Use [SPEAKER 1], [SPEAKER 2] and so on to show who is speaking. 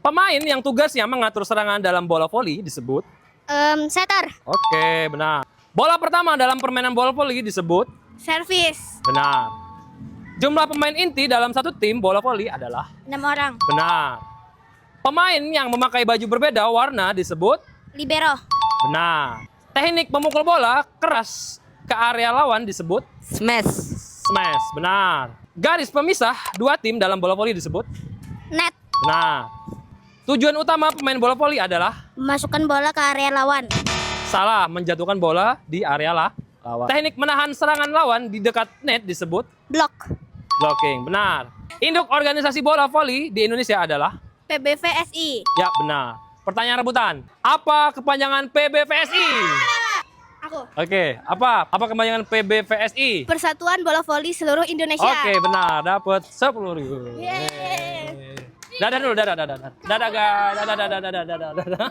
[SPEAKER 1] Pemain yang tugasnya mengatur serangan dalam bola voli disebut?
[SPEAKER 2] Setter.
[SPEAKER 1] Oke, benar. Bola pertama dalam permainan bola voli disebut?
[SPEAKER 2] Servis.
[SPEAKER 1] Benar. Jumlah pemain inti dalam satu tim bola voli adalah?
[SPEAKER 2] 6 orang.
[SPEAKER 1] Benar. Pemain yang memakai baju berbeda warna disebut?
[SPEAKER 2] Libero.
[SPEAKER 1] Benar. Teknik memukul bola keras ke area lawan disebut?
[SPEAKER 3] Smash.
[SPEAKER 1] Smash. Benar. Garis pemisah dua tim dalam bola voli disebut?
[SPEAKER 2] Net.
[SPEAKER 1] Benar. Tujuan utama pemain bola voli adalah?
[SPEAKER 2] Memasukkan bola ke area lawan.
[SPEAKER 1] Salah, menjatuhkan bola di area lawan. Teknik menahan serangan lawan di dekat net disebut?
[SPEAKER 2] Blok.
[SPEAKER 1] Blocking. Benar. Induk organisasi bola voli di Indonesia adalah?
[SPEAKER 2] PBVSI.
[SPEAKER 1] Ya, benar. Pertanyaan rebutan. Apa kepanjangan PBVSI?
[SPEAKER 2] Aku.
[SPEAKER 1] Oke, apa kepanjangan PBVSI?
[SPEAKER 2] Persatuan Bola Voli Seluruh Indonesia.
[SPEAKER 1] Oke, benar. Dapat 10.000.
[SPEAKER 2] Yeay.
[SPEAKER 1] Dadah dulu, dadah. Dadah, guys. Dadah.